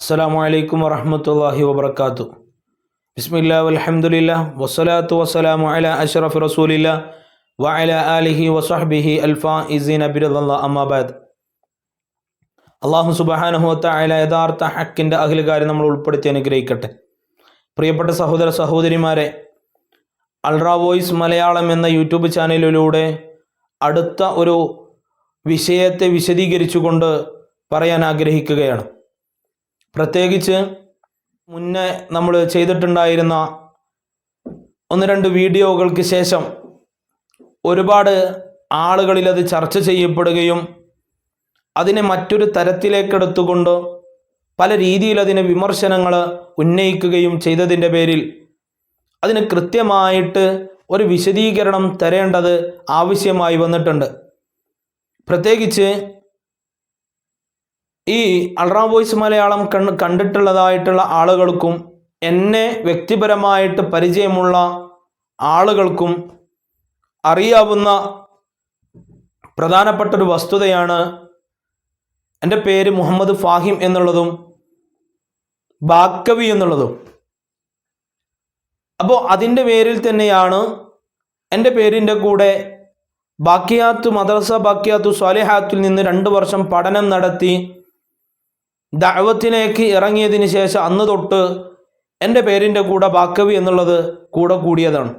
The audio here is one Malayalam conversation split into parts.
അസ്സലാമു അലൈക്കും വറഹ്മത്തുള്ളാഹി വബറകാതുഹു. ബിസ്മില്ലാഹി വൽഹംദുലില്ലാഹി വസ്സലാത്തു വസ്സലാമു അലാ അഷ്റഫി റസൂലില്ലാഹി വഅലാ ആലിഹി വസഹ്ബിഹി അൽഫായിസീന ബിറളില്ലാഹി അമ്മാ ബഅദ്. അല്ലാഹു സുബ്ഹാനഹു വ തആല യഥാർത്ഥ ഹക്കിൻ്റെ അഹ്ലുകാരെ നമ്മൾ ഉൾപ്പെടുത്തി അനുഗ്രഹിക്കട്ടെ. പ്രിയപ്പെട്ട സഹോദര സഹോദരിമാരെ, അൾട്രാ വോയിസ് മലയാളം എന്ന യൂട്യൂബ് ചാനലിലൂടെ അടുത്ത ഒരു വിഷയത്തെ വിശദീകരിച്ചുകൊണ്ട് പറയാൻ ആഗ്രഹിക്കുകയാണ്. പ്രത്യേകിച്ച് മുന്നേ നമ്മൾ ചെയ്തിട്ടുണ്ടായിരുന്ന ഒന്ന് രണ്ട് വീഡിയോകൾക്ക് ശേഷം ഒരുപാട് ആളുകളിൽ അത് ചർച്ച ചെയ്യപ്പെടുകയും അതിനെ മറ്റൊരു തരത്തിലേക്കെടുത്തുകൊണ്ട് പല രീതിയിൽ അതിനെ വിമർശനങ്ങൾ ഉന്നയിക്കുകയും ചെയ്തതിൻ്റെ പേരിൽ അതിന് കൃത്യമായിട്ട് ഒരു വിശദീകരണം തരേണ്ടത് ആവശ്യമായി വന്നിട്ടുണ്ട്. പ്രത്യേകിച്ച് ഈ അൾട്രാ വോയിസ് മലയാളം കണ്ടിട്ടുള്ളതായിട്ടുള്ള ആളുകൾക്കും എന്നെ വ്യക്തിപരമായിട്ട് പരിചയമുള്ള ആളുകൾക്കും അറിയാവുന്ന പ്രധാനപ്പെട്ടൊരു വസ്തുതയാണ് എൻ്റെ പേര് മുഹമ്മദ് ഫാഹിം എന്നുള്ളതും ബാക്കവി എന്നുള്ളതും. അപ്പോൾ അതിൻ്റെ പേരിൽ തന്നെയാണ് എൻ്റെ പേരിൻ്റെ കൂടെ ബാക്കിയാത്തു മദ്രസ ബാക്കിയാത്തു സ്വാലിഹാത്തിൽ നിന്ന് 2 വർഷം പഠനം നടത്തി ദഅവത്തിലേക്ക് ഇറങ്ങിയതിന് ശേഷം അന്ന് തൊട്ട് എൻ്റെ പേരിൻ്റെ കൂടെ ബാക്കവി എന്നുള്ളത് കൂടെ കൂടിയതാണ്.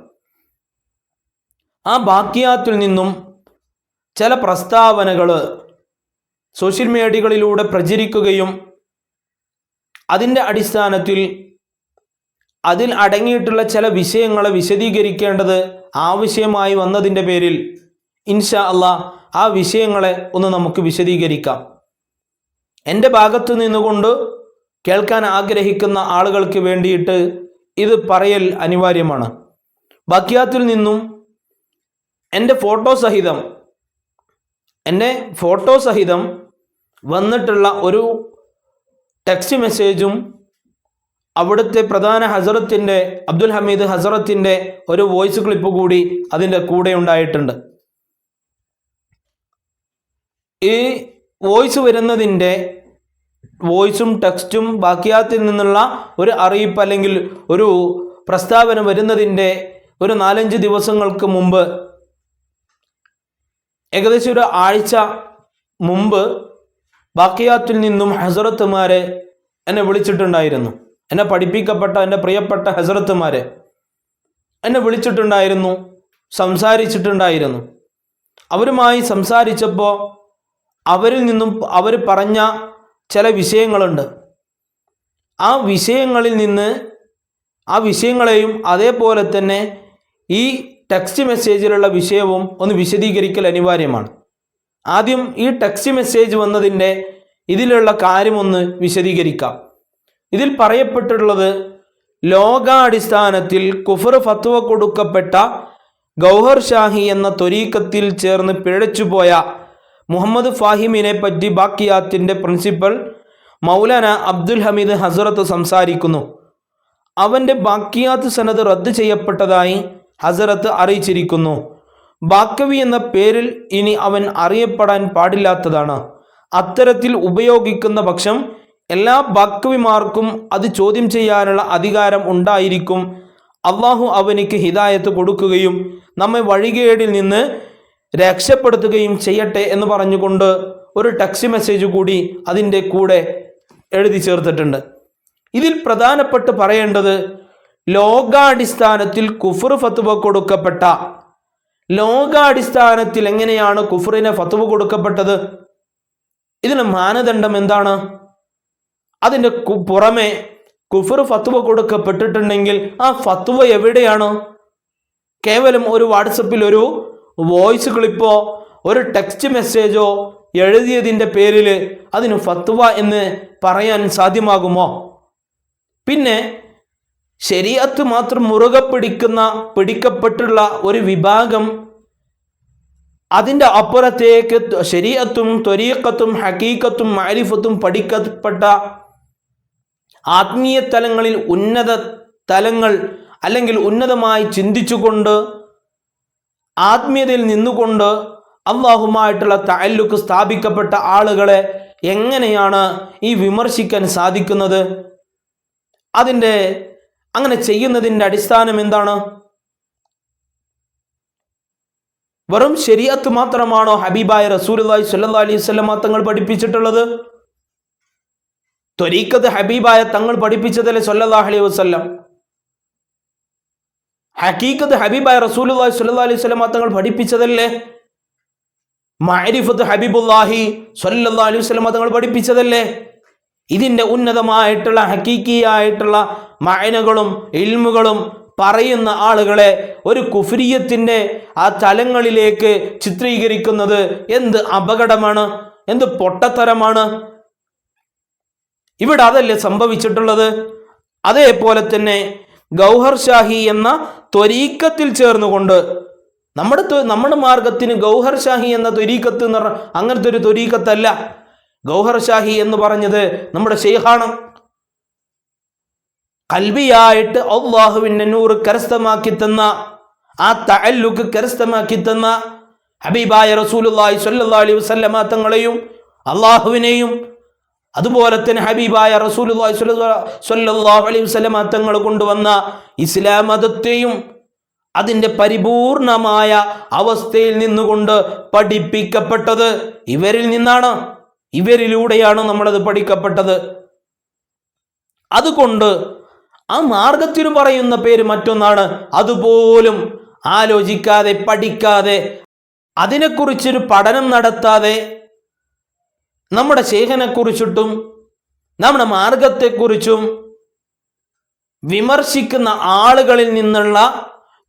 ആ ബാക്കിയാത്തിൽ നിന്നും ചില പ്രസ്താവനകൾ സോഷ്യൽ മീഡിയകളിലൂടെ പ്രചരിക്കുകയും അതിൻ്റെ അടിസ്ഥാനത്തിൽ അതിൽ അടങ്ങിയിട്ടുള്ള ചില വിഷയങ്ങളെ വിശദീകരിക്കേണ്ടത് ആവശ്യമായി വന്നതിൻ്റെ പേരിൽ ഇൻഷാ അല്ലാഹ് ആ വിഷയങ്ങളെ ഒന്ന് നമുക്ക് വിശദീകരിക്കാം. എൻ്റെ ഭാഗത്തു നിന്നുകൊണ്ട് കേൾക്കാൻ ആഗ്രഹിക്കുന്ന ആളുകൾക്ക് വേണ്ടിയിട്ട് ഇത് പറയൽ അനിവാര്യമാണ്. ബാക്കിയാത്തിൽ നിന്നും എൻ്റെ ഫോട്ടോ സഹിതം വന്നിട്ടുള്ള ഒരു ടെക്സ്റ്റ് മെസ്സേജും അവിടുത്തെ പ്രധാന ഹസറത്തിൻ്റെ അബ്ദുൽ ഹമീദ് ഹസറത്തിൻ്റെ ഒരു വോയിസ് ക്ലിപ്പ് കൂടി അതിൻ്റെ കൂടെ ഉണ്ടായിട്ടുണ്ട്. ഈ വോയിസ് വരുന്നതിൻ്റെ വോയിസും ടെക്സ്റ്റും ബാക്കിയാത്തിൽ നിന്നുള്ള ഒരു അറിയിപ്പ് അല്ലെങ്കിൽ ഒരു പ്രസ്താവന വരുന്നതിൻ്റെ ഒരു 4-5 ദിവസങ്ങൾക്ക് മുമ്പ്, ഏകദേശം ഒരു ആഴ്ച മുമ്പ് ബാക്കിയാത്തിൽ നിന്നും ഹസറത്തുമാരെ എന്നെ വിളിച്ചിട്ടുണ്ടായിരുന്നു. എന്നെ പഠിപ്പിക്കപ്പെട്ട എൻ്റെ പ്രിയപ്പെട്ട ഹസറത്തുമാരെ എന്നെ വിളിച്ചിട്ടുണ്ടായിരുന്നു, സംസാരിച്ചിട്ടുണ്ടായിരുന്നു. അവരുമായി സംസാരിച്ചപ്പോൾ അവരിൽ നിന്നും അവർ പറഞ്ഞ ചില വിഷയങ്ങളുണ്ട്. ആ വിഷയങ്ങളെയും അതേപോലെ തന്നെ ഈ ടെക്സ്റ്റ് മെസ്സേജിലുള്ള വിഷയവും ഒന്ന് വിശദീകരിക്കൽ അനിവാര്യമാണ്. ആദ്യം ഈ ടെക്സ്റ്റ് മെസ്സേജ് വന്നതിൻ്റെ ഇതിലുള്ള കാര്യമൊന്ന് വിശദീകരിക്കാം. ഇതിൽ പറയപ്പെട്ടിട്ടുള്ളത് ലോകാടിസ്ഥാനത്തിൽ കുഫർ ഫത്വ കൊടുക്കപ്പെട്ട ഗൗഹർ ഷാഹി എന്ന ത്വരീഖത്തിൽ ചേർന്ന് പിഴച്ചുപോയ മുഹമ്മദ് ഫാഹിമിനെ പറ്റി ബാക്കിയാത്തിൻ്റെ പ്രിൻസിപ്പൽ മൗലാന അബ്ദുൽ ഹമീദ് ഹസറത്ത് സംസാരിക്കുന്നു. അവൻ്റെ ബാക്കിയാത്ത് സനദ് റദ്ദ് ചെയ്യപ്പെട്ടതായി ഹസറത്ത് അറിയിച്ചിരിക്കുന്നു. ബാക്കവി എന്ന പേരിൽ ഇനി അവൻ അറിയപ്പെടാൻ പാടില്ലാത്തതാണ്. അത്തരത്തിൽ ഉപയോഗിക്കുന്ന പക്ഷം എല്ലാ ബാക്കവിമാർക്കും അത് ചോദ്യം ചെയ്യാനുള്ള അധികാരം ഉണ്ടായിരിക്കും. അള്ളാഹു അവനിക്ക് ഹിദായത്ത് കൊടുക്കുകയും നമ്മെ വഴികേടിൽ നിന്ന് രക്ഷപ്പെടുത്തുകയും ചെയ്യട്ടെ എന്ന് പറഞ്ഞുകൊണ്ട് ഒരു ടെക്സ്റ്റ് മെസ്സേജ് കൂടി അതിൻ്റെ കൂടെ എഴുതി ചേർത്തിട്ടുണ്ട്. ഇതിൽ പ്രധാനപ്പെട്ട് പറയേണ്ടത് ലോകാടിസ്ഥാനത്തിൽ കുഫർ ഫത്വ കൊടുക്കപ്പെട്ട, ലോകാടിസ്ഥാനത്തിൽ എങ്ങനെയാണ് കുഫറിനെ ഫത്വ കൊടുക്കപ്പെട്ടത്? ഇതിന് മാനദണ്ഡം എന്താണ്? അതിൻ്റെ പുറമെ കുഫർ ഫത്വ കൊടുക്കപ്പെട്ടിട്ടുണ്ടെങ്കിൽ ആ ഫത്വ എവിടെയാണ്? കേവലം ഒരു വാട്സപ്പിൽ ഒരു വോയിസ് ക്ലിപ്പോ ഒരു ടെക്സ്റ്റ് മെസ്സേജോ എഴുതിയതിൻ്റെ പേരിൽ അതിന് ഫത്വ എന്ന് പറയാൻ സാധ്യമാകുമോ? പിന്നെ ശരീഅത്ത് മാത്രം മുറുകെ പിടിക്കപ്പെട്ടുള്ള ഒരു വിഭാഗം അതിൻ്റെ അപ്പുറത്തേക്ക് ശരീഅത്തും ത്വരീഖത്തും ഹഖീഖത്തും മഅരിഫത്തും പഠിക്കപ്പെട്ട ആത്മീയ തലങ്ങളിൽ ഉന്നത തലങ്ങൾ അല്ലെങ്കിൽ ഉന്നതമായി ചിന്തിച്ചുകൊണ്ട് ആത്മീയതയിൽ നിന്നുകൊണ്ട് അള്ളാഹുമായിട്ടുള്ള തഅല്ലുഖ് സ്ഥാപിക്കപ്പെട്ട ആളുകളെ എങ്ങനെയാണ് ഈ വിമർശിക്കാൻ സാധിക്കുന്നത്? അങ്ങനെ ചെയ്യുന്നതിൻ്റെ അടിസ്ഥാനം എന്താണ്? വെറും ശരീഅത്ത് മാത്രമാണോ ഹബീബായ റസൂലുള്ളാഹി സ്വല്ലല്ലാഹു അലൈഹി വസല്ലം തങ്ങൾ പഠിപ്പിച്ചിട്ടുള്ളത്? ത്വരീഖത്ത് ഹബീബായ തങ്ങൾ പഠിപ്പിച്ചതല്ലേ സ്വല്ലല്ലാഹു അലൈഹി വസല്ലം? ഹഖീഖത്ത് ഹബീബായ റസൂലുള്ളാഹി സ്വല്ലല്ലാഹു അലൈഹി വസല്ലം തങ്ങൾ പഠിപ്പിച്ചതല്ലേ? മഅരിഫത്ത് ഹബീബുല്ലാഹി സ്വല്ലല്ലാഹു അലൈഹി വസല്ലം തങ്ങൾ പഠിപ്പിച്ചതല്ലേ? ഇതിൻ്റെ ഉന്നതമായിട്ടുള്ള ഹഖീഖിയായിട്ടുള്ള മഅനകളും ഇൽമുകളും പറയുന്ന ആളുകളെ ഒരു കുഫ്രിയത്തിൻ്റെ ആ തലങ്ങളിലേക്ക് ചിത്രീകരിക്കുന്നത് എന്ത് അപകടമാണ്, എന്ത് പൊട്ടത്തരമാണ്! ഇവിടെ അതല്ലേ സംഭവിച്ചിട്ടുള്ളത്. അതേപോലെ ഗൗഹർ ഷാഹി എന്ന ത്വരീഖത്തിൽ ചേർന്നുകൊണ്ട് നമ്മുടെ മാർഗത്തിന് ഗൗഹർ ഷാഹി എന്ന ത്വരീഖത്ത് എന്ന് പറഞ്ഞാൽ അങ്ങനത്തെ ഒരു ത്വരീഖത്തല്ല. ഗൗഹർ ഷാഹി എന്ന് പറഞ്ഞത് നമ്മുടെ ശൈഖാണ്. ഖൽബിയായിട്ട് അല്ലാഹുവിൻ്റെ നൂറ് കരസ്ഥമാക്കി തന്ന, ആ തഅല്ലുഖ് കരസ്ഥമാക്കി തന്ന ഹബീബായ റസൂലുള്ളാഹി സ്വല്ലല്ലാഹു അലൈഹി വസല്ലമ തങ്ങളെയും അള്ളാഹുവിനെയും അതുപോലെ തന്നെ ഹബീബായ റസൂലുള്ളാഹി സ്വല്ലല്ലാഹു അലൈഹി വസല്ലമ തങ്ങൾ കൊണ്ടുവന്ന ഇസ്ലാം മതത്തെയും അതിൻ്റെ പരിപൂർണമായ അവസ്ഥയിൽ നിന്നുകൊണ്ട് പഠിപ്പിക്കപ്പെട്ടത് ഇവരിൽ നിന്നാണ്. ഇവരിലൂടെയാണ് നമ്മളത് പഠിക്കപ്പെട്ടത്. അതുകൊണ്ട് ആ മാർഗത്തിന് പറയുന്ന പേര് മറ്റൊന്നാണ്. അതുപോലും ആലോചിക്കാതെ, പഠിക്കാതെ, അതിനെക്കുറിച്ചൊരു പഠനം നടത്താതെ നമ്മുടെ ശൈഖിനെക്കുറിച്ചിട്ടും നമ്മുടെ മാർഗത്തെക്കുറിച്ചും വിമർശിക്കുന്ന ആളുകളിൽ നിന്നുള്ള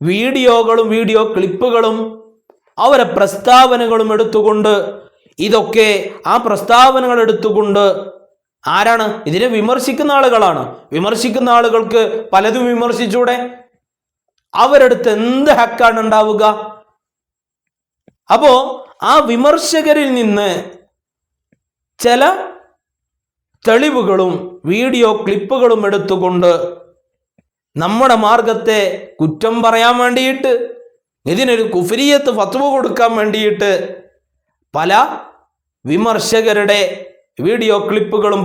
വീഡിയോകളും വീഡിയോ ക്ലിപ്പുകളും അവരെ പ്രസ്താവനകളും എടുത്തുകൊണ്ട്, ഇതൊക്കെ ആ പ്രസ്താവനകൾ എടുത്തുകൊണ്ട് ആരാണ് ഇതിനെ വിമർശിക്കുന്ന ആളുകളാണ്. വിമർശിക്കുന്ന ആളുകൾക്ക് പലതും വിമർശിച്ചൂടെ? അവരെടുത്ത് എന്ത് ഹക്കാണ് ഉണ്ടാവുക? അപ്പോ ആ വിമർശകരിൽ നിന്ന് ചില തെളിവുകളും വീഡിയോ ക്ലിപ്പുകളും എടുത്തുകൊണ്ട് നമ്മുടെ മാർഗത്തെ കുറ്റം പറയാൻ വേണ്ടിയിട്ട്, ഇതിനൊരു കുഫ്രിയത്ത് ഫത്വ കൊടുക്കാൻ വേണ്ടിയിട്ട് പല വിമർശകരുടെ വീഡിയോ ക്ലിപ്പുകളും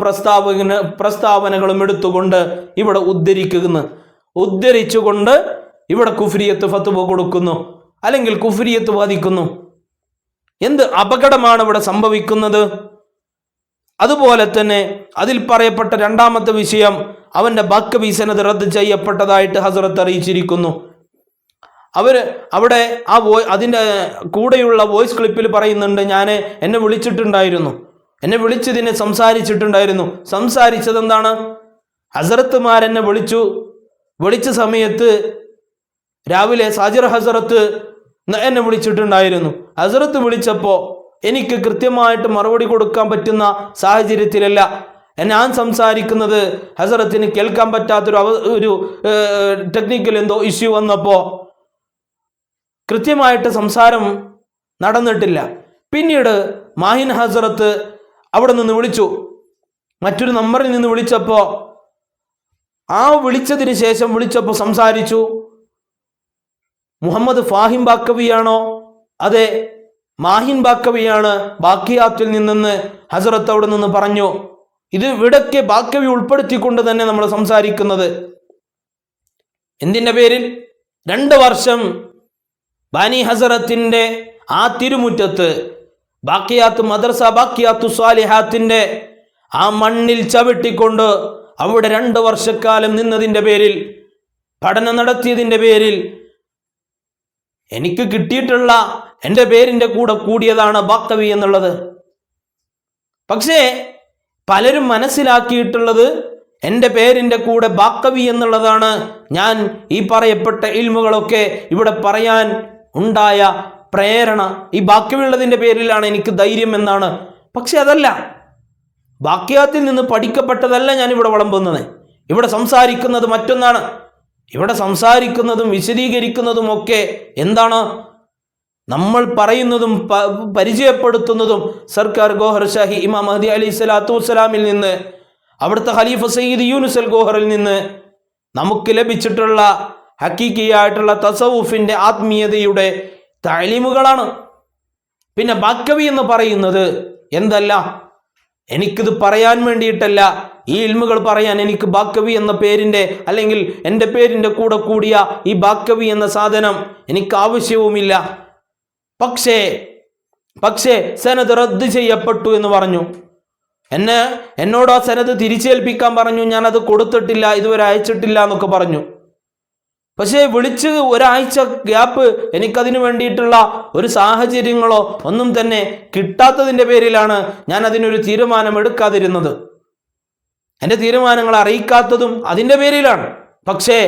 പ്രസ്താവനകളും എടുത്തുകൊണ്ട് ഇവിടെ ഉദ്ധരിച്ചുകൊണ്ട് ഇവിടെ കുഫ്രിയത്ത് ഫത്വ കൊടുക്കുന്നു, അല്ലെങ്കിൽ കുഫ്രിയത്ത് വാദിക്കുന്നു. എന്ത് അപകടമാണ് ഇവിടെ സംഭവിക്കുന്നത്? അതുപോലെ തന്നെ അതിൽ പറയപ്പെട്ട രണ്ടാമത്തെ വിഷയം, അവൻ്റെ ബക്കവി സനദ് റദ്ദ് ചെയ്യപ്പെട്ടതായിട്ട് ഹസ്രത്ത് അറിയിച്ചിരിക്കുന്നു. അവിടെ അതിൻ്റെ കൂടെയുള്ള വോയിസ് ക്ലിപ്പിൽ പറയുന്നുണ്ട്, എന്നെ വിളിച്ചിട്ടുണ്ടായിരുന്നു, എന്നെ വിളിച്ചതിനെ സംസാരിച്ചിട്ടുണ്ടായിരുന്നു. സംസാരിച്ചത് എന്താണ്? ഹസ്രത്തുമാരെന്നെ വിളിച്ച സമയത്ത് രാവിലെ സാജിർ ഹസ്രത്ത് എന്നെ വിളിച്ചിട്ടുണ്ടായിരുന്നു. ഹസ്രത്ത് വിളിച്ചപ്പോൾ എനിക്ക് കൃത്യമായിട്ട് മറുപടി കൊടുക്കാൻ പറ്റുന്ന സാഹചര്യത്തിലല്ല ഞാൻ സംസാരിക്കുന്നത്. ഹസ്രത്തിന് കേൾക്കാൻ പറ്റാത്തൊരു ടെക്നിക്കൽ എന്തോ ഇഷ്യൂ വന്നപ്പോൾ കൃത്യമായിട്ട് സംസാരം നടന്നിട്ടില്ല. പിന്നീട് മാഹിൻ ഹസ്രത്ത് അവിടെ നിന്ന് വിളിച്ചു, മറ്റൊരു നമ്പറിൽ നിന്ന് വിളിച്ചപ്പോൾ വിളിച്ചതിന് ശേഷം സംസാരിച്ചു. മുഹമ്മദ് ഫാഹിം ബാക്കവിയാണോ? അതെ, മാഹിൻ ബാക്കവിയാണ് ബാക്കിയാത്തിൽ നിന്നെന്ന് ഹസ്രത്ത് അവിടെ നിന്ന് പറഞ്ഞു. ഇത് ഇവിടൊക്കെ ബാക്കവി ഉൾപ്പെടുത്തിക്കൊണ്ട് തന്നെ നമ്മൾ സംസാരിക്കുന്നത്. എന്തിൻ്റെ പേരിൽ? 2 വർഷം ബാനി ഹസ്രത്തിൻ്റെ ആ തിരുമുറ്റത്ത് ബാക്കിയാത്ത് മദ്രസ ബാക്കിയാത്തു സ്വാലിഹാത്തിൻ്റെ ആ മണ്ണിൽ ചവിട്ടിക്കൊണ്ട് അവിടെ 2 വർഷക്കാലം നിന്നതിൻ്റെ പേരിൽ, പഠനം നടത്തിയതിൻ്റെ പേരിൽ എനിക്ക് കിട്ടിയിട്ടുള്ള എൻ്റെ പേരിൻ്റെ കൂടെ കൂടിയതാണ് ബാക്കവി എന്നുള്ളത്. പക്ഷേ പലരും മനസ്സിലാക്കിയിട്ടുള്ളത് എൻ്റെ പേരിൻ്റെ കൂടെ ബാക്കവി എന്നുള്ളതാണ്. ഞാൻ ഈ പറയപ്പെട്ട ഇൽമുകളൊക്കെ ഇവിടെ പറയാൻ ഉണ്ടായ പ്രേരണ ഈ ബാക്കവിയുള്ളതിൻ്റെ പേരിലാണ് എനിക്ക് ധൈര്യം എന്നാണ്. പക്ഷെ അതല്ല, ബാക്കിയാത്തിൽ നിന്ന് പഠിക്കപ്പെട്ടതല്ല ഞാൻ ഇവിടെ വിളമ്പുന്നത്. ഇവിടെ സംസാരിക്കുന്നത് മറ്റൊന്നാണ്. ഇവിടെ സംസാരിക്കുന്നതും വിശദീകരിക്കുന്നതും ഒക്കെ എന്താണ്? നമ്മൾ പറയുന്നതും പരിചയപ്പെടുത്തുന്നതും സർക്കാർ ഗോഹർ ഷാഹി ഇമാം മഹദി അലൈഹി സ്വലാത്തു വസ്സലാമിൽ നിന്ന്, അവിടുത്തെ ഖലീഫ സയ്യിദ് യൂനുസ് അൽ ഗോഹറിൽ നിന്ന് നമുക്ക് ലഭിച്ചിട്ടുള്ള ഹക്കീക്കിയായിട്ടുള്ള തസവുഫിൻ്റെ ആത്മീയതയുടെ തഅലീമുകളാണ്. പിന്നെ ബാക്കവി എന്ന് പറയുന്നത് എന്തല്ല, എനിക്കിത് പറയാൻ വേണ്ടിയിട്ടല്ല, ഈ ഇൽമുകൾ പറയാൻ എനിക്ക് ബാക്കവി എന്ന പേരിൻ്റെ അല്ലെങ്കിൽ എൻ്റെ പേരിൻ്റെ കൂടെ കൂടിയ ഈ ബാക്കവി എന്ന സാധനം എനിക്ക് ആവശ്യവുമില്ല. പക്ഷേ സനദ് റദ്ദ് ചെയ്യപ്പെട്ടു എന്ന് പറഞ്ഞു. എന്നോട് ആ സനദ് തിരിച്ചേൽപ്പിക്കാൻ പറഞ്ഞു. ഞാനത് കൊടുത്തിട്ടില്ല, ഇതുവരെ അയച്ചിട്ടില്ല എന്നൊക്കെ പറഞ്ഞു. പക്ഷേ വിളിച്ച് ഒരാഴ്ച ഗ്യാപ്പ് എനിക്കതിനു വേണ്ടിയിട്ടുള്ള ഒരു സാഹചര്യങ്ങളോ ഒന്നും തന്നെ കിട്ടാത്തതിൻ്റെ പേരിലാണ് ഞാൻ അതിനൊരു തീരുമാനം എടുക്കാതിരുന്നത്. എൻ്റെ തീരുമാനങ്ങൾ അറിയിക്കാത്തതും അതിൻ്റെ പേരിലാണ്. പക്ഷേ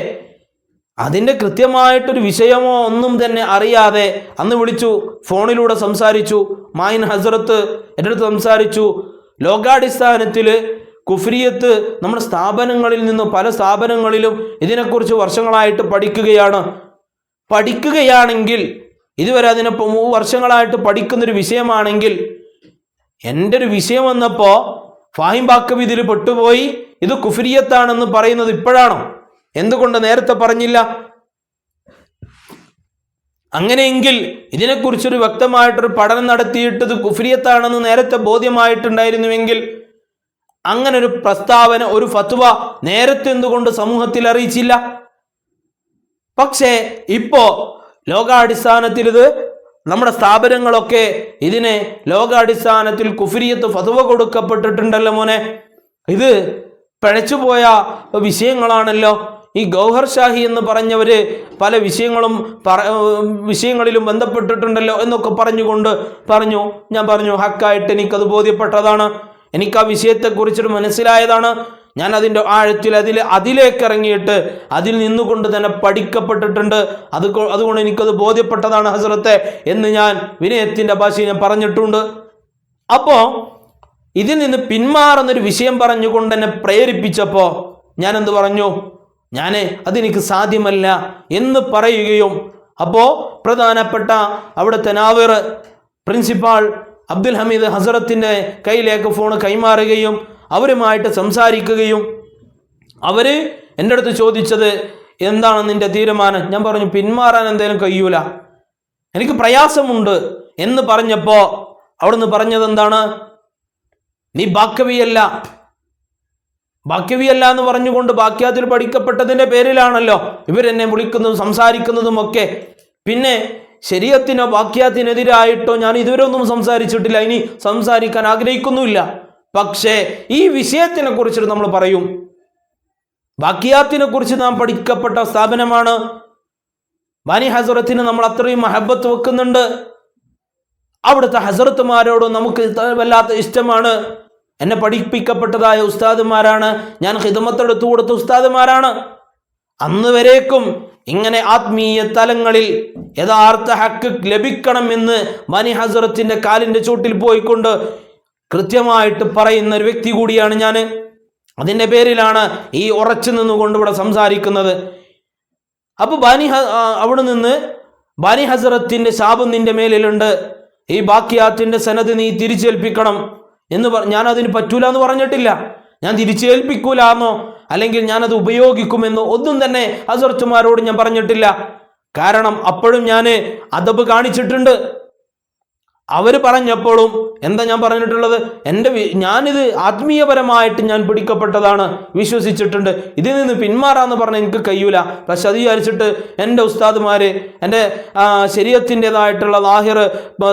അതിൻ്റെ കൃത്യമായിട്ടൊരു വിഷയമോ ഒന്നും തന്നെ അറിയാതെ അന്ന് വിളിച്ചു, ഫോണിലൂടെ സംസാരിച്ചു. മായിൻ ഹസ്രത്ത് എൻ്റെ അടുത്ത് സംസാരിച്ചു. ലോകാടിസ്ഥാനത്തിൽ കുഫ്രിയത്ത് നമ്മുടെ സ്ഥാപനങ്ങളിൽ നിന്ന് പല സ്ഥാപനങ്ങളിലും ഇതിനെക്കുറിച്ച് വർഷങ്ങളായിട്ട് പഠിക്കുകയാണെങ്കിൽ ഇതുവരെ അതിനെ വർഷങ്ങളായിട്ട് പഠിക്കുന്നൊരു വിഷയമാണെങ്കിൽ എൻ്റെ ഒരു വിഷയം വന്നപ്പോൾ ഫാഹിം ബാക്കവി ഇതിൽ പെട്ടുപോയി, ഇത് കുഫ്രിയത്താണെന്ന് പറയുന്നത് ഇപ്പോഴാണോ? എന്തുകൊണ്ട് നേരത്തെ പറഞ്ഞില്ല? അങ്ങനെയെങ്കിൽ ഇതിനെക്കുറിച്ചൊരു വ്യക്തമായിട്ടൊരു പഠനം നടത്തിയിട്ട് ഇത് കുഫ്രിയത്താണെന്ന് നേരത്തെ ബോധ്യമായിട്ടുണ്ടായിരുന്നുവെങ്കിൽ അങ്ങനെ ഒരു പ്രസ്താവന, ഒരു ഫത്വ നേരത്തെ എന്തുകൊണ്ട് സമൂഹത്തിൽ അറിയിച്ചില്ല? പക്ഷേ ഇപ്പോ ലോകാടിസ്ഥാനത്തിൽ ഇത് നമ്മുടെ സ്ഥാപനങ്ങളൊക്കെ ഇതിനെ ലോകാടിസ്ഥാനത്തിൽ കുഫ്രിയത്ത് ഫത്വ കൊടുക്കപ്പെട്ടിട്ടുണ്ടല്ലോ മോനെ. ഇത് പിഴച്ചുപോയ വിഷയങ്ങളാണല്ലോ. ഈ ഗൗഹർ ഷാഹി എന്ന് പറഞ്ഞവര് പല വിഷയങ്ങളിലും ബന്ധപ്പെട്ടിട്ടുണ്ടല്ലോ എന്നൊക്കെ പറഞ്ഞു. ഞാൻ പറഞ്ഞു ഹക്കായിട്ട് എനിക്കത് ബോധ്യപ്പെട്ടതാണ്, എനിക്ക് ആ വിഷയത്തെക്കുറിച്ചിട്ട് മനസ്സിലായതാണ്. ഞാൻ അതിൻ്റെ ആഴത്തിൽ അതിലേക്ക് ഇറങ്ങിയിട്ട് അതിൽ നിന്നുകൊണ്ട് തന്നെ പഠിക്കപ്പെട്ടിട്ടുണ്ട്. അതുകൊണ്ട് എനിക്കത് ബോധ്യപ്പെട്ടതാണ് ഹസ്രത്തെ എന്ന് ഞാൻ വിനയത്തിൻ്റെ ഭാഷയിൽ ഞാൻ പറഞ്ഞിട്ടുണ്ട്. അപ്പോൾ ഇതിൽ നിന്ന് പിന്മാറുന്നൊരു വിഷയം പറഞ്ഞുകൊണ്ട് എന്നെ പ്രേരിപ്പിച്ചപ്പോൾ ഞാൻ എന്ത് പറഞ്ഞു? അതെനിക്ക് സാധ്യമല്ല എന്ന് പറയുകയും അപ്പോൾ പ്രധാനപ്പെട്ട അവിടുത്തെ നാവിർ പ്രിൻസിപ്പാൾ അബ്ദുൽ ഹമീദ് ഹസറത്തിൻ്റെ കയ്യിലേക്ക് ഫോൺ കൈമാറുകയും അവരുമായിട്ട് സംസാരിക്കുകയും അവർ എൻ്റെ അടുത്ത് ചോദിച്ചത് എന്താണ് നിൻ്റെ തീരുമാനം? ഞാൻ പറഞ്ഞു പിന്മാറാൻ എന്തായാലും കഴിയൂല, എനിക്ക് പ്രയാസമുണ്ട് എന്ന് പറഞ്ഞപ്പോൾ അവിടുന്ന് പറഞ്ഞത് എന്താണ്? നീ ബാക്കവിയല്ല എന്ന് പറഞ്ഞുകൊണ്ട് ബാക്കിയാത്തിൽ പഠിക്കപ്പെട്ടതിൻ്റെ പേരിലാണല്ലോ ഇവരെന്നെ വിളിക്കുന്നതും സംസാരിക്കുന്നതും ഒക്കെ. പിന്നെ ശരീഅത്തിനോ ബാക്കിയാത്തിനെതിരായിട്ടോ ഞാൻ ഇതുവരെ ഒന്നും സംസാരിച്ചിട്ടില്ല, ഇനി സംസാരിക്കാൻ ആഗ്രഹിക്കുന്നുമില്ല. പക്ഷേ ഈ വിഷയത്തിനെ കുറിച്ചിട്ട് നമ്മൾ പറയും. ബാക്കിയാത്തിനെ കുറിച്ച് നാം പഠിക്കപ്പെട്ട സ്ഥാപനമാണ്. ബാനി ഹസറത്തിന് നമ്മൾ അത്രയും മഹബത്ത് വെക്കുന്നുണ്ട്. അവിടുത്തെ ഹസറത്തുമാരോട് നമുക്ക് വല്ലാത്ത ഇഷ്ടമാണ്. എന്നെ പഠിപ്പിക്കപ്പെട്ടതായ ഉസ്താദുമാരാണ്, ഞാൻ ഖിദ്മത്തെടുത്തു കൊടുത്ത ഉസ്താദുമാരാണ്. അന്ന് വരേക്കും ഇങ്ങനെ ആത്മീയ തലങ്ങളിൽ യഥാർത്ഥ ഹക്ക് ലഭിക്കണമെന്ന് ബാനി ഹസറത്തിൻ്റെ കാലിൻ്റെ ചൂട്ടിൽ പോയിക്കൊണ്ട് കൃത്യമായിട്ട് പറയുന്ന ഒരു വ്യക്തി കൂടിയാണ് ഞാൻ. അതിൻ്റെ പേരിലാണ് ഈ ഉറച്ചു നിന്നുകൊണ്ട് ഇവിടെ സംസാരിക്കുന്നത്. അപ്പോൾ അവിടെ നിന്ന് ബാനി ഹസറത്തിൻ്റെ ശാപം നിൻ്റെ മേലിലുണ്ട്, ഈ ബാക്കിയാത്തിൻ്റെ സനത് നീ തിരിച്ചേൽപ്പിക്കണം എന്ന് ഞാൻ അതിന് പറ്റൂല എന്ന് പറഞ്ഞിട്ടില്ല. ഞാൻ തിരിച്ചേൽപ്പിക്കൂല എന്നോ അല്ലെങ്കിൽ ഞാനത് ഉപയോഗിക്കുമെന്നോ ഒന്നും തന്നെ ഹസറത്തുമാരോട് ഞാൻ പറഞ്ഞിട്ടില്ല. കാരണം അപ്പോഴും ഞാൻ അദബ് കാണിച്ചിട്ടുണ്ട്. അവർ പറഞ്ഞപ്പോഴും എന്താ ഞാൻ പറഞ്ഞിട്ടുള്ളത്? ഞാനിത് ആത്മീയപരമായിട്ട് ഞാൻ പിടിക്കപ്പെട്ടതാണ്, വിശ്വസിച്ചിട്ടുണ്ട്. ഇതിൽ നിന്ന് പിന്മാറാന്ന് പറഞ്ഞാൽ എനിക്ക് കഴിയൂല. പക്ഷെ അത് വിചാരിച്ചിട്ട് എൻ്റെ ഉസ്താദുമാർ, എൻ്റെ ശരീഅത്തിൻ്റെതായിട്ടുള്ള ലാഹിർ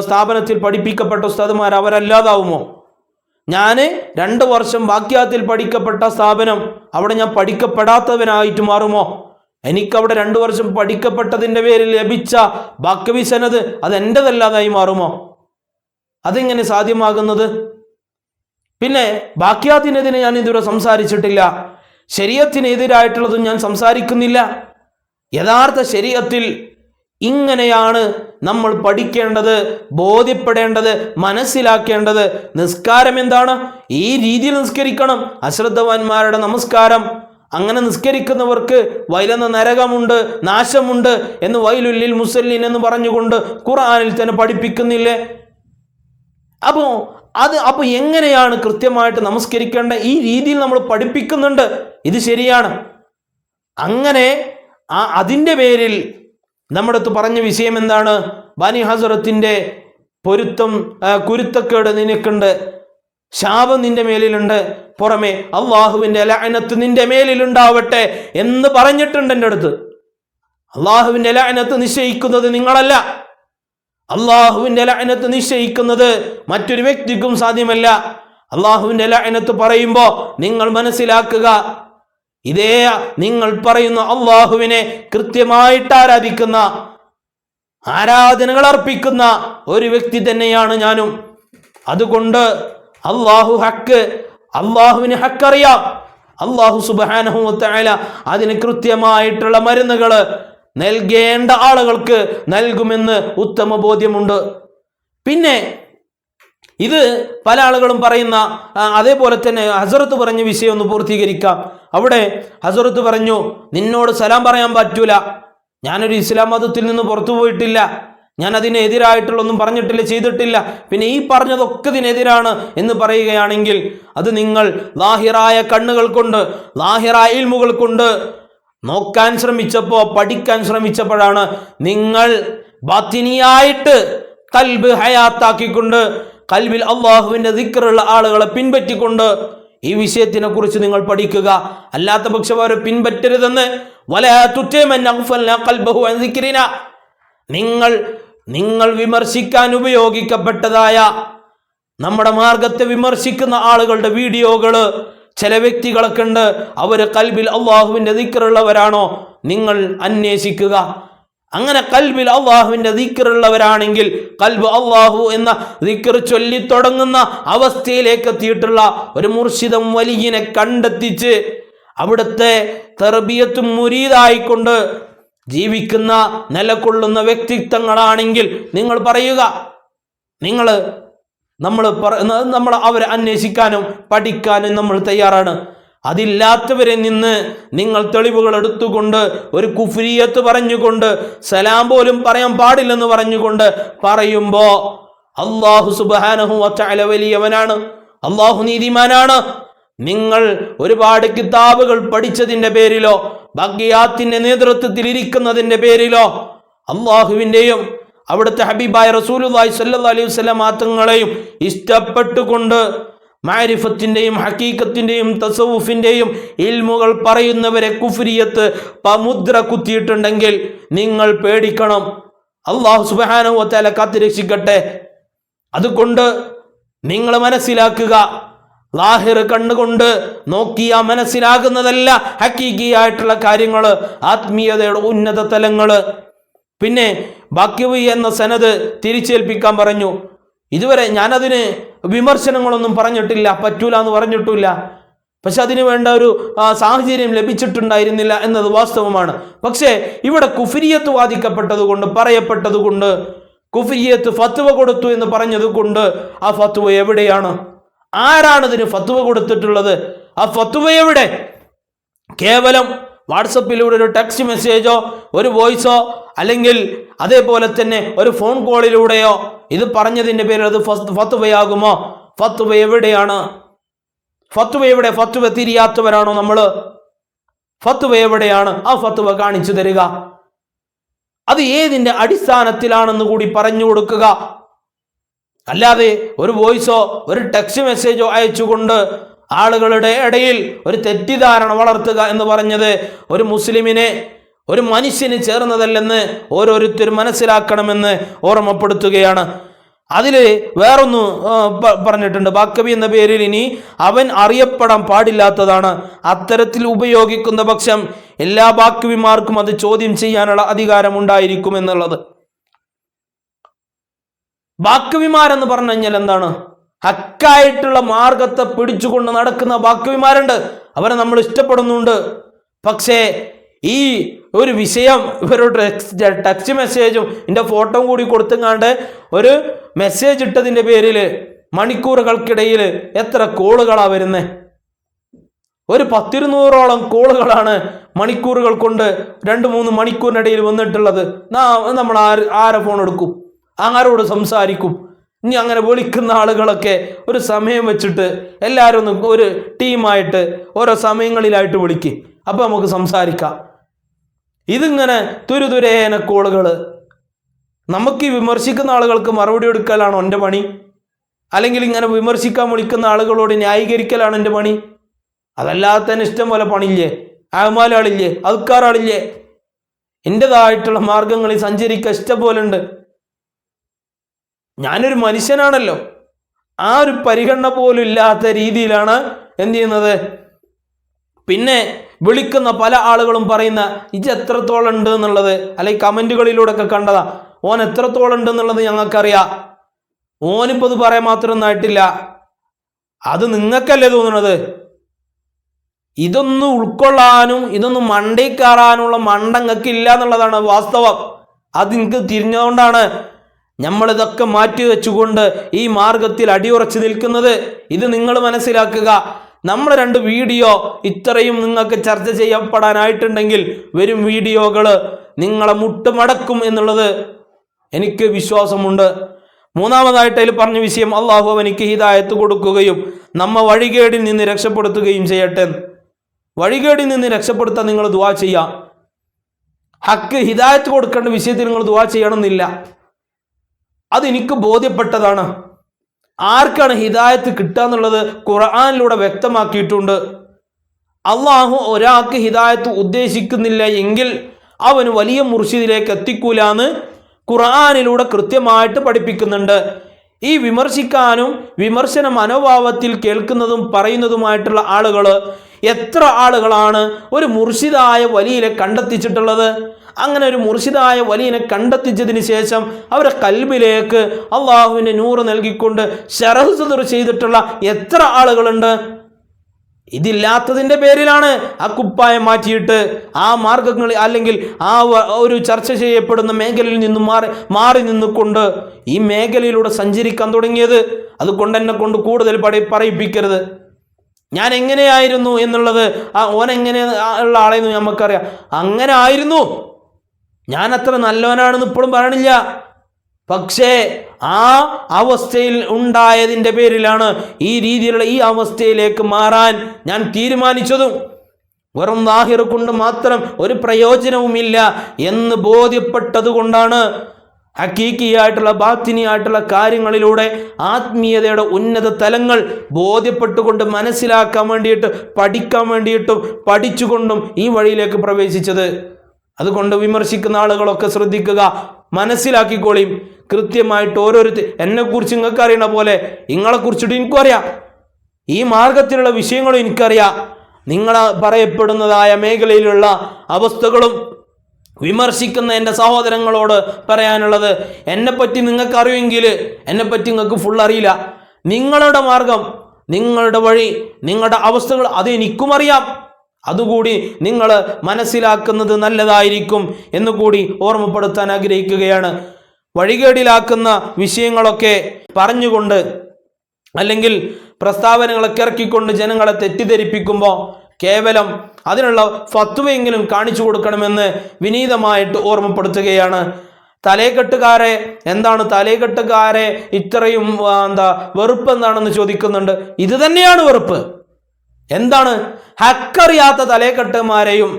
സ്ഥാപനത്തിൽ പഠിപ്പിക്കപ്പെട്ട ഉസ്താദുമാർ അവരല്ലാതാവുമോ? ഞാൻ 2 വർഷം ബാക്കിയാത്തിൽ പഠിക്കപ്പെട്ട സ്ഥാപനം, അവിടെ ഞാൻ പഠിക്കപ്പെടാത്തവനായിട്ട് മാറുമോ? എനിക്കവിടെ 2 വർഷം പഠിക്കപ്പെട്ടതിൻ്റെ പേരിൽ ലഭിച്ച ബാക്കവി സനത് അത് എൻ്റെതല്ലാതായി മാറുമോ? അതെങ്ങനെ സാധ്യമാകുന്നത്? പിന്നെ ബാക്കിയാത്തിനെതിരെ ഞാൻ ഇതുവരെ സംസാരിച്ചിട്ടില്ല, ശരീഅത്തിനെതിരായിട്ടുള്ളതും ഞാൻ സംസാരിക്കുന്നില്ല. യഥാർത്ഥ ശരീഅത്തിൽ ഇങ്ങനെയാണ് നമ്മൾ പഠിക്കേണ്ടത്, ബോധ്യപ്പെടേണ്ടത്, മനസ്സിലാക്കേണ്ടത്. നിസ്കാരം എന്താണ്? ഈ രീതിയിൽ നിസ്കരിക്കണം. അശ്രദ്ധവാന്മാരുടെ നമസ്കാരം, അങ്ങനെ നിസ്കരിക്കുന്നവർക്ക് വൈലെന്ന നരകമുണ്ട്, നാശമുണ്ട് എന്ന് വൈലുല്ലിൽ മുസല്ലിൻ എന്ന് പറഞ്ഞുകൊണ്ട് ഖുർആനിൽ തന്നെ പഠിപ്പിക്കുന്നില്ലേ? അപ്പോൾ എങ്ങനെയാണ് കൃത്യമായിട്ട് നമസ്കരിക്കേണ്ട? ഈ രീതിയിൽ നമ്മൾ പഠിപ്പിക്കുന്നുണ്ട്, ഇത് ശരിയാണ്. അങ്ങനെ അതിൻ്റെ പേരിൽ നമ്മുടെ അടുത്ത് പറഞ്ഞ വിഷയം എന്താണ്? ബാനി ഹസറത്തിൻ്റെ കുരുത്തക്കേട് നിനക്കുണ്ട്, ശാപം നിന്റെ മേലിലുണ്ട്, പുറമെ അള്ളാഹുവിൻ്റെ ലഅനത്ത് നിന്റെ മേലിലുണ്ടാവട്ടെ എന്ന് പറഞ്ഞിട്ടുണ്ട് എൻ്റെ അടുത്ത്. അള്ളാഹുവിൻ്റെ ലഅനത്ത് നിശ്ചയിക്കുന്നത് നിങ്ങളല്ല. അള്ളാഹുവിൻ്റെ ലഅനത്ത് നിശ്ചയിക്കുന്നത് മറ്റൊരു വ്യക്തിക്കും സാധ്യമല്ല. അള്ളാഹുവിൻ്റെ ലഅനത്ത് പറയുമ്പോൾ നിങ്ങൾ മനസ്സിലാക്കുക, ഇതേ നിങ്ങൾ പറയുന്ന അള്ളാഹുവിനെ കൃത്യമായിട്ട് ആരാധിക്കുന്ന, ആരാധനകൾ അർപ്പിക്കുന്ന ഒരു വ്യക്തി തന്നെയാണ് ഞാനും. അതുകൊണ്ട് അള്ളാഹു ഹക്ക്, അള്ളാഹുവിന് ഹക്കറിയാം. അള്ളാഹു സുബ്ഹാനഹു വ തആല അതിന് കൃത്യമായിട്ടുള്ള മരുന്നുകൾ നൽകേണ്ട ആളുകൾക്ക് നൽകുമെന്ന് ഉത്തമ ബോധ്യമുണ്ട്. പിന്നെ ഇത് പല ആളുകളും പറയുന്ന, അതേപോലെ തന്നെ ഹസ്രത്ത് പറഞ്ഞ വിഷയം ഒന്ന് പൂർത്തീകരിക്കാം. അവിടെ ഹസ്രത്ത് പറഞ്ഞു, നിന്നോട് സലാം പറയാൻ പറ്റൂല, ഞാനൊരു ഇസ്ലാം മതത്തിൽ നിന്ന് പുറത്തു പോയിട്ടില്ല, ഞാൻ അതിനെതിരായിട്ടുള്ളൊന്നും പറഞ്ഞിട്ടില്ല, ചെയ്തിട്ടില്ല, പിന്നെ ഈ പറഞ്ഞതൊക്കെ ഇതിനെതിരാണ് എന്ന് പറയുകയാണെങ്കിൽ അത് നിങ്ങൾ ലാഹിറായ കണ്ണുകൾ കൊണ്ട്, ലാഹിറായ ഇൽമുകൾ കൊണ്ട് നോക്കാൻ ശ്രമിച്ചപ്പോൾ, പഠിക്കാൻ ശ്രമിച്ചപ്പോഴാണ് നിങ്ങൾ ബാത്തിനിയായിട്ട് കൽബ് ഹയാത്താക്കിക്കൊണ്ട്, കൽബിൽ അള്ളാഹുവിൻ്റെ ദിക്റുള്ള ആളുകളെ പിൻപറ്റിക്കൊണ്ട് ഈ വിഷയത്തിനെ കുറിച്ച് നിങ്ങൾ പഠിക്കുക. അല്ലാത്ത പക്ഷം അവരെ പിൻപറ്റരുതെന്ന് നിങ്ങൾ വിമർശിക്കാൻ ഉപയോഗിക്കപ്പെട്ടതായ നമ്മുടെ മാർഗത്തെ വിമർശിക്കുന്ന ആളുകളുടെ വീഡിയോകൾ ചില വ്യക്തികളൊക്കെ ഉണ്ട്. അവര് കൽബിൽ അള്ളാഹുവിൻ്റെ ദിക്റുള്ളവരാണോ നിങ്ങൾ അന്വേഷിക്കുക. അങ്ങനെ കൽബിൽ അള്ളാഹുവിൻ്റെ ദിക്റുള്ളവരാണെങ്കിൽ, കൽബ് അള്ളാഹു എന്ന ദിക്ർ ചൊല്ലി തുടങ്ങുന്ന അവസ്ഥയിലേക്ക് എത്തിയിട്ടുള്ള ഒരു മുർഷിദും വലിയനെ കണ്ടെത്തിച്ച് അവിടുത്തെ തർബിയത്തും മുരീദായിക്കൊണ്ട് ജീവിക്കുന്ന, നിലകൊള്ളുന്ന വ്യക്തിത്വങ്ങളാണെങ്കിൽ നിങ്ങൾ പറയുക, നമ്മൾ അവരെ അന്വേഷിക്കാനും പഠിക്കാനും നമ്മൾ തയ്യാറാണ്. അതില്ലാത്തവരെ നിന്ന് നിങ്ങൾ തെളിവുകൾ എടുത്തുകൊണ്ട് ഒരു കുഫ്രിയത്ത് പറഞ്ഞുകൊണ്ട്, സലാം പോലും പറയാൻ പാടില്ലെന്ന് പറഞ്ഞുകൊണ്ട് പറയുമ്പോൾ അല്ലാഹു സുബ്ഹാനഹു വ തആല വലിയവനാണ്, അല്ലാഹു നീതിമാനാണ്. നിങ്ങൾ ഒരുപാട് കിതാബുകൾ പഠിച്ചതിൻ്റെ പേരിലോ ബഖിയാത്തിന്റെ നേതൃത്വത്തിൽ ഇരിക്കുന്നതിൻ്റെ പേരിലോ അല്ലാഹുവിൻ്റെയും അവിടുത്തെ ഹബീബായ റസൂലുള്ളാഹി സ്വല്ലല്ലാഹു അലൈഹി വസല്ലം തങ്ങളെയും ഇഷ്ടപ്പെട്ടുകൊണ്ട് മാരിഫത്തിൻ്റെയും ഹക്കീക്കത്തിൻ്റെയും തസവുഫിൻ്റെയും ഇൽമുകൾ പറയുന്നവരെ കുഫ്രിയത്ത് മുദ്ര കുത്തിയിട്ടുണ്ടെങ്കിൽ നിങ്ങൾ പേടിക്കണം. അല്ലാഹു സുബ്ഹാനഹു വ തആല കാത്തുരക്ഷിക്കട്ടെ. അതുകൊണ്ട് നിങ്ങൾ മനസ്സിലാക്കുക, ലാഹിർ കണ്ണുകൊണ്ട് നോക്കിയാൽ മനസ്സിലാകുന്നതല്ല ഹക്കീക്കിയായിട്ടുള്ള കാര്യങ്ങൾ, ആത്മീയതയുടെ ഉന്നത തലങ്ങൾ. പിന്നെ ബാക്കിവി എന്ന സനത് തിരിച്ചേൽപ്പിക്കാൻ പറഞ്ഞു. ഇതുവരെ ഞാനതിന് വിമർശനങ്ങളൊന്നും പറഞ്ഞിട്ടില്ല, പറ്റൂല എന്ന് പറഞ്ഞിട്ടില്ല. പക്ഷെ അതിന് വേണ്ട ഒരു സാഹചര്യം ലഭിച്ചിട്ടുണ്ടായിരുന്നില്ല എന്നത് വാസ്തവമാണ്. പക്ഷേ ഇവിടെ കുഫ്രിയത്ത് വാദിക്കപ്പെട്ടതുകൊണ്ട്, പറയപ്പെട്ടതുകൊണ്ട്, കുഫ്രിയത്ത് ഫത്വ കൊടുത്തു എന്ന് പറഞ്ഞതുകൊണ്ട് ആ ഫത്വ എവിടെയാണ്? ആരാണ് ഇതിന് ഫത്വ കൊടുത്തിട്ടുള്ളത്? ആ ഫത്വ എവിടെ? കേവലം വാട്സപ്പിലൂടെ ഒരു ടെക്സ്റ്റ് മെസ്സേജോ ഒരു വോയിസോ അല്ലെങ്കിൽ അതേപോലെ തന്നെ ഒരു ഫോൺ കോളിലൂടെയോ ഇത് പറഞ്ഞതിൻ്റെ പേരിൽ അത് ഫത്വയാകുമോ? ഫത്വ എവിടെയാണ്? ഫത്വ എവിടെ? ഫത്വ തിരിയാത്തവരാണോ നമ്മൾ? ഫത്വ എവിടെയാണ്? ആ ഫത്വ കാണിച്ചു തരിക. അത് ഏതിൻ്റെ അടിസ്ഥാനത്തിലാണെന്ന് കൂടി പറഞ്ഞു കൊടുക്കുക. അല്ലാതെ ഒരു വോയിസോ ഒരു ടെക്സ്റ്റ് മെസ്സേജോ അയച്ചുകൊണ്ട് ആളുകളുടെ ഇടയിൽ ഒരു തെറ്റിദ്ധാരണ വളർത്തുക എന്ന് പറഞ്ഞത് ഒരു മുസ്ലിമിനെ, ഒരു മനുഷ്യന് ചേർന്നതല്ലെന്ന് ഓരോരുത്തരും മനസ്സിലാക്കണമെന്ന് ഓർമ്മപ്പെടുത്തുകയാണ്. അതിൽ വേറൊന്ന് പറഞ്ഞിട്ടുണ്ട്, ബാക്കവി എന്ന പേരിൽ ഇനി അവൻ അറിയപ്പെടാൻ പാടില്ലാത്തതാണ്. അത്തരത്തിൽ ഉപയോഗിക്കുന്ന പക്ഷം എല്ലാ ബാക്കവിമാർക്കും അത് ചോദ്യം ചെയ്യാനുള്ള അധികാരമുണ്ടായിരിക്കും എന്നുള്ളത്. ബാക്കവിമാരെന്ന് പറഞ്ഞു കഴിഞ്ഞാൽ എന്താണ്? ഹക്കായിട്ടുള്ള മാർഗത്തെ പിടിച്ചുകൊണ്ട് നടക്കുന്ന ബാക്കവിമാരുണ്ട്, അവരെ നമ്മൾ ഇഷ്ടപ്പെടുന്നുണ്ട്. പക്ഷേ ഈ ഒരു വിഷയം ഇവരുടെ ടെക്സ്റ്റ് മെസ്സേജും ഇതിൻ്റെ ഫോട്ടോയും കൂടി കൊടുത്തുങ്ങാണ്ട് ഒരു മെസ്സേജ് ഇട്ടതിൻ്റെ പേരിൽ മണിക്കൂറുകൾക്കിടയിൽ എത്ര കോളുകളാണ് വരുന്നത്? ഒരു 10-200ഓളം കോളുകളാണ് മണിക്കൂറുകൾ കൊണ്ട് 2-3 മണിക്കൂറിനിടയിൽ വന്നിട്ടുള്ളത്. നമ്മൾ ആരെ ഫോൺ എടുക്കും? ആരോട് സംസാരിക്കും? ഇനി അങ്ങനെ വിളിക്കുന്ന ആളുകളൊക്കെ ഒരു സമയം വെച്ചിട്ട് എല്ലാവരും ഒന്ന് ഒരു ടീമായിട്ട് ഓരോ സമയങ്ങളിലായിട്ട് വിളിക്കും, അപ്പോൾ നമുക്ക് സംസാരിക്കാം. ഇതിങ്ങനെ തുരുതുരേന കോളുകൾ. നമുക്ക് ഈ വിമർശിക്കുന്ന ആളുകൾക്ക് മറുപടി കൊടുക്കലാണോ എൻ്റെ പണി? അല്ലെങ്കിൽ ഇങ്ങനെ വിമർശിക്കാൻ വിളിക്കുന്ന ആളുകളോട് ന്യായീകരിക്കലാണ് എൻ്റെ പണി. അതല്ലാതെ തന്നെ ഇഷ്ടം പോലെ പണിയില്ലേ, ആമാലാളില്ലേ, അതുക്കാറാളില്ലേ. എൻ്റെതായിട്ടുള്ള മാർഗങ്ങളിൽ സഞ്ചരിക്കാൻ ഇഷ്ടം പോലെ ഉണ്ട്. ഞാനൊരു മനുഷ്യനാണല്ലോ. ആ ഒരു പരിഗണന പോലും ഇല്ലാത്ത രീതിയിലാണ് എന്ത് ചെയ്യുന്നത്. പിന്നെ വിളിക്കുന്ന പല ആളുകളും പറയുന്ന ഇത് എത്രത്തോളം ഉണ്ട് എന്നുള്ളത്, അല്ലെങ്കിൽ കമൻറ്റുകളിലൂടെ ഒക്കെ കണ്ടതാ, ഓൻ എത്രത്തോളം ഉണ്ട് എന്നുള്ളത് ഞങ്ങൾക്കറിയാം. ഓനിപ്പോൾ ഇത് പറയാൻ മാത്രമൊന്നും ആയിട്ടില്ല. അത് നിങ്ങൾക്കല്ലേ തോന്നുന്നത്. ഇതൊന്നും ഉൾക്കൊള്ളാനും ഇതൊന്നും മണ്ടയിൽ കയറാനുള്ള മണ്ടങ്ങൾക്ക് ഇല്ല എന്നുള്ളതാണ് വാസ്തവം. അത് നിങ്ങൾക്ക് തിരിഞ്ഞുകൊണ്ടാണ് നമ്മളിതൊക്കെ മാറ്റി വെച്ചുകൊണ്ട് ഈ മാർഗത്തിൽ അടിയുറച്ച് നിൽക്കുന്നത്. ഇത് നിങ്ങൾ മനസ്സിലാക്കുക. നമ്മുടെ 2 വീഡിയോ ഇത്രയും നിങ്ങൾക്ക് ചർച്ച ചെയ്യപ്പെടാനായിട്ടുണ്ടെങ്കിൽ വരും വീഡിയോകൾ നിങ്ങളെ മുട്ടുമടക്കും എന്നുള്ളത് എനിക്ക് വിശ്വാസമുണ്ട്. മൂന്നാമതായിട്ട് അതിൽ പറഞ്ഞ വിഷയം, അള്ളാഹു അവനിക്ക് ഹിദായത്ത് കൊടുക്കുകയും നമ്മ വഴികേടിൽ നിന്ന് രക്ഷപ്പെടുത്തുകയും ചെയ്യട്ടെ. വഴികേടിൽ നിന്ന് രക്ഷപ്പെടുത്താൻ നിങ്ങൾ ദുആ ചെയ്യാം. ഹക്ക് ഹിദായത്ത് കൊടുക്കേണ്ട വിഷയത്തിൽ നിങ്ങൾ ദുആ ചെയ്യണമെന്നില്ല. അതെനിക്ക് ബോധ്യപ്പെട്ടതാണ്. ആർക്കാണ് ഹിദായത്ത് കിട്ടുക എന്നുള്ളത് ഖുർആനിലൂടെ വ്യക്തമാക്കിയിട്ടുണ്ട്. അള്ളാഹു ഒരാൾക്ക് ഹിദായത്ത് ഉദ്ദേശിക്കുന്നില്ല എങ്കിൽ അവന് വലിയ മുർഷിദിലേക്ക് എത്തിക്കൂലാന്ന് ഖുർആനിലൂടെ കൃത്യമായിട്ട് പഠിപ്പിക്കുന്നുണ്ട്. ഈ വിമർശിക്കാനും വിമർശന മനോഭാവത്തിൽ കേൾക്കുന്നതും പറയുന്നതുമായിട്ടുള്ള ആളുകൾ എത്ര ആളുകളാണ് ഒരു മുർഷിദായ വലിയെ കണ്ടെത്തിച്ചിട്ടുള്ളത്? അങ്ങനെ ഒരു മുർഷിദായ വലിയെ കണ്ടെത്തിച്ചതിന് ശേഷം അവരെ കൽബിലേക്ക് അള്ളാഹുവിൻ്റെ നൂറ് നൽകിക്കൊണ്ട് ശറഹ് സദർ ചെയ്തിട്ടുള്ള എത്ര ആളുകളുണ്ട്? ഇതില്ലാത്തതിൻ്റെ പേരിലാണ് ആ കുപ്പായം മാറ്റിയിട്ട് ആ മാർഗങ്ങളിൽ അല്ലെങ്കിൽ ആ ഒരു ചർച്ച ചെയ്യപ്പെടുന്ന മേഖലയിൽ നിന്നും മാറി നിന്നുകൊണ്ട് ഈ മേഖലയിലൂടെ സഞ്ചരിക്കാൻ തുടങ്ങിയത്. അതുകൊണ്ട് എന്നെ കൊണ്ട് കൂടുതൽ പറയിപ്പിക്കരുത്. ഞാൻ എങ്ങനെയായിരുന്നു എന്നുള്ളത്, ഓനെങ്ങനെ ഉള്ള ആളെന്ന് നമുക്കറിയാം. അങ്ങനെ ആയിരുന്നു. ഞാൻ അത്ര നല്ലവനാണെന്ന് ഇപ്പോഴും പറയണില്ല. പക്ഷേ ആ അവസ്ഥയിൽ ഉണ്ടായതിൻ്റെ പേരിലാണ് ഈ രീതിയിലുള്ള ഈ അവസ്ഥയിലേക്ക് മാറാൻ ഞാൻ തീരുമാനിച്ചതും. വെറും ലാഹിർ കൊണ്ട് മാത്രം ഒരു പ്രയോജനവുമില്ല എന്ന് ബോധ്യപ്പെട്ടത് കൊണ്ടാണ് ഹക്കീക്കിയായിട്ടുള്ള ബാത്തിനിയായിട്ടുള്ള കാര്യങ്ങളിലൂടെ ആത്മീയതയുടെ ഉന്നത തലങ്ങൾ ബോധ്യപ്പെട്ടുകൊണ്ട് മനസ്സിലാക്കാൻ വേണ്ടിയിട്ട് പഠിക്കാൻ വേണ്ടിയിട്ടും പഠിച്ചുകൊണ്ടും ഈ വഴിയിലേക്ക് പ്രവേശിച്ചത്. അതുകൊണ്ട് വിമർശിക്കുന്ന ആളുകളൊക്കെ ശ്രദ്ധിക്കുക, മനസ്സിലാക്കിക്കോളിയും. കൃത്യമായിട്ട് ഓരോരുത്തർ എന്നെക്കുറിച്ച് നിങ്ങൾക്ക് അറിയണ പോലെ നിങ്ങളെക്കുറിച്ചിട്ട് എനിക്കും അറിയാം. ഈ മാർഗത്തിലുള്ള വിഷയങ്ങളും എനിക്കറിയാം. നിങ്ങൾ പറയപ്പെടുന്നതായ മേഖലയിലുള്ള അവസ്ഥകളും വിമർശിക്കുന്ന എൻ്റെ സഹോദരങ്ങളോട് പറയാനുള്ളത്, എന്നെപ്പറ്റി നിങ്ങൾക്ക് അറിയുമെങ്കിൽ എന്നെപ്പറ്റി നിങ്ങൾക്ക് ഫുൾ അറിയില്ല. നിങ്ങളുടെ മാർഗം, നിങ്ങളുടെ വഴി, നിങ്ങളുടെ അവസ്ഥകൾ അത് എനിക്കും അറിയാം. അതുകൂടി നിങ്ങൾ മനസ്സിലാക്കുന്നത് നല്ലതായിരിക്കും എന്നുകൂടി ഓർമ്മപ്പെടുത്താൻ ആഗ്രഹിക്കുകയാണ്. വഴികേടിലാക്കുന്ന വിഷയങ്ങളൊക്കെ പറഞ്ഞുകൊണ്ട് അല്ലെങ്കിൽ പ്രസ്താവനകളൊക്കെ ഇറക്കിക്കൊണ്ട് ജനങ്ങളെ തെറ്റിദ്ധരിപ്പിക്കുമ്പോൾ കേവലം അതിനുള്ള ഫത്വയെങ്കിലും കാണിച്ചു കൊടുക്കണമെന്ന് വിനീതമായിട്ട് ഓർമ്മപ്പെടുത്തുകയാണ്. തലേക്കെട്ടുകാരെ എന്താണ്, തലേക്കെട്ടുകാരെ ഇത്രയും വെറുപ്പ് എന്താണെന്ന് ചോദിക്കുന്നുണ്ട്. ഇത് തന്നെയാണ് വെറുപ്പ്. എന്താണ്? ഹക്കറിയാത്ത തലേക്കെട്ടുമാരെയും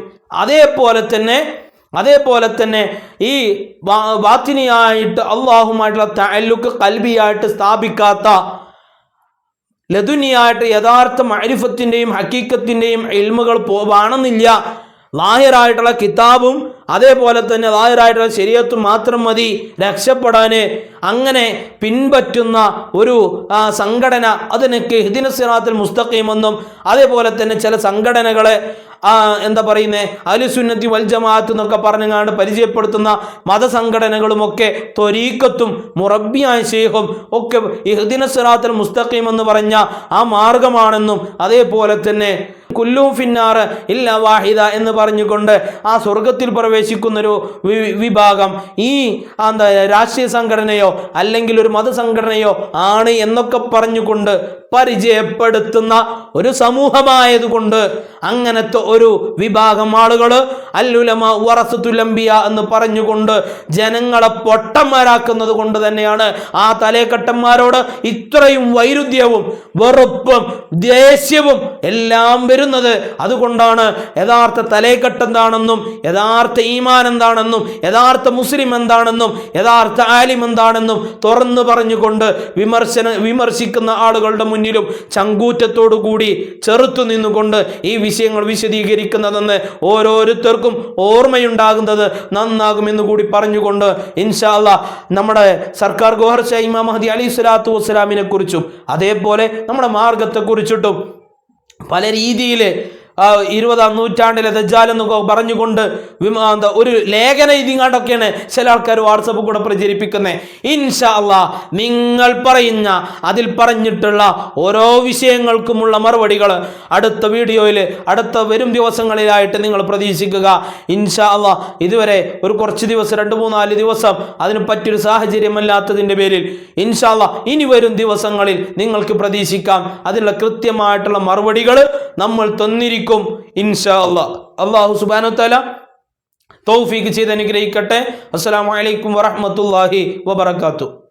അതേപോലെ തന്നെ ഈ ബാത്തിനിയായിട്ട് അള്ളാഹുമായിട്ടുള്ള തഅല്ലുഖ് ഖൽബിയായിട്ട് സ്ഥാപിക്കാത്ത ലദുനിയായിട്ട് യഥാർത്ഥ മഅരിഫത്തിൻ്റെയും ഹക്കീക്കത്തിൻ്റെയും ഇൽമുകൾ വേണമെന്നില്ല. ലാഹിറായിട്ടുള്ള കിതാബും അതേപോലെ തന്നെ ലാഹിറായിട്ടുള്ള ശരീഅത്തും മാത്രം മതി രക്ഷപ്പെടാൻ. അങ്ങനെ പിൻപറ്റുന്ന ഒരു സംഘടന, അതിനൊക്കെ ഇഹ്ദിന സിറാത്തുൽ മുസ്തഖീം എന്നും അതേപോലെ തന്നെ ചില സംഘടനകളെ എന്താ പറയുന്നത് അഹ്ലു സുന്നത്തി വൽ ജമാഅത്ത് എന്നൊക്കെ പറഞ്ഞങ്ങാണ്ട് പരിചയപ്പെടുത്തുന്ന മതസംഘടനകളുമൊക്കെ ത്വരീഖത്തും മുറബ്ബിയായ ശൈഖും ഒക്കെ ഇഹ്ദിന സിറാത്തുൽ മുസ്തഖീം എന്ന് പറഞ്ഞ ആ മാർഗമാണെന്നും അതേപോലെ തന്നെ കുല്ലു ഫിന്നാർ ഇല്ല വാഹിദ എന്ന് പറഞ്ഞുകൊണ്ട് ആ സ്വർഗത്തിൽ പ്രവേശിക്കുന്നൊരു വിഭാഗം ഈ രാഷ്ട്രീയ സംഘടനയോ അല്ലെങ്കിൽ ഒരു മതസംഘടനയോ ആണ് എന്നൊക്കെ പറഞ്ഞുകൊണ്ട് പരിചയപ്പെടുത്തുന്ന ഒരു സമൂഹമായതുകൊണ്ട് അങ്ങനത്തെ ഒരു വിഭാഗം ആളുകൾ അല്ലുലമാ വറസത്തുൽ അംബിയാ എന്ന് പറഞ്ഞുകൊണ്ട് ജനങ്ങളെ പൊട്ടന്മാരാക്കുന്നത് കൊണ്ട് തന്നെയാണ് ആ തലേക്കട്ടന്മാരോട് ഇത്രയും വൈരുദ്ധ്യവും വെറുപ്പും ദേഷ്യവും എല്ലാം വരുന്നത്. അതുകൊണ്ടാണ് യഥാർത്ഥ തലേക്കട്ട് എന്താണെന്നും യഥാർത്ഥ ഈമാൻ എന്താണെന്നും യഥാർത്ഥ മുസ്ലിം എന്താണെന്നും യഥാർത്ഥ ആലിം എന്താണെന്നും തുറന്നു പറഞ്ഞുകൊണ്ട് വിമർശിക്കുന്ന ആളുകളുടെ മുന്നിലും ചങ്കൂറ്റത്തോടു കൂടി ചെറുത്തു നിന്നുകൊണ്ട് ഈ വിഷയങ്ങൾ വിശദീകരിക്കുന്നതെന്ന് ഓരോരുത്തർക്കും ഓർമ്മയുണ്ടാകുന്നത് നന്നാകുമെന്ന് കൂടി പറഞ്ഞുകൊണ്ട് ഇൻഷാ അല്ലാഹ് നമ്മുടെ സർക്കാർ ഗോഹർ ഷാ ഇമാം മഹ്ദി അലൈഹി സ്വലാത്തു വസ്സലാമിനെ കുറിച്ചും അതേപോലെ നമ്മുടെ മാർഗത്തെ കുറിച്ചിട്ടും പല രീതിയിൽ 20-ാം നൂറ്റാണ്ടിലെ ദജ്ജാൽ എന്നൊക്കെ പറഞ്ഞുകൊണ്ട് ഒരു ലേഖന ഇതിങ്ങാണ്ടൊക്കെയാണ് ചില ആൾക്കാർ വാട്സപ്പ് കൂടെ പ്രചരിപ്പിക്കുന്നത്. ഇൻഷാ അല്ലാഹ് നിങ്ങൾ പറയുന്ന അതിൽ പറഞ്ഞിട്ടുള്ള ഓരോ വിഷയങ്ങൾക്കുമുള്ള മറുപടികൾ അടുത്ത വീഡിയോയിൽ അടുത്ത വരും ദിവസങ്ങളിലായിട്ട് നിങ്ങൾ പ്രതീക്ഷിക്കുക. ഇൻഷാ അല്ലാഹ് ഇതുവരെ ഒരു കുറച്ച് ദിവസം 2-3-4 ദിവസം അതിന് പറ്റിയൊരു സാഹചര്യമല്ലാത്തതിൻ്റെ പേരിൽ ഇൻഷാ അല്ലാഹ് ഇനി വരും ദിവസങ്ങളിൽ നിങ്ങൾക്ക് പ്രതീക്ഷിക്കാം അതിനുള്ള കൃത്യമായിട്ടുള്ള മറുപടികൾ നമ്മൾ തന്നിരിക്കും ഇൻഷാ അല്ലാഹ്. അല്ലാഹു സുബ്ഹാനഹു വ തആല തൗഫീഖ് ചെയ്ത് അനുഗ്രഹിക്കട്ടെ. അസ്സലാമു അലൈക്കും വറഹ്മത്തുള്ളാഹി വബറകാതുഹു.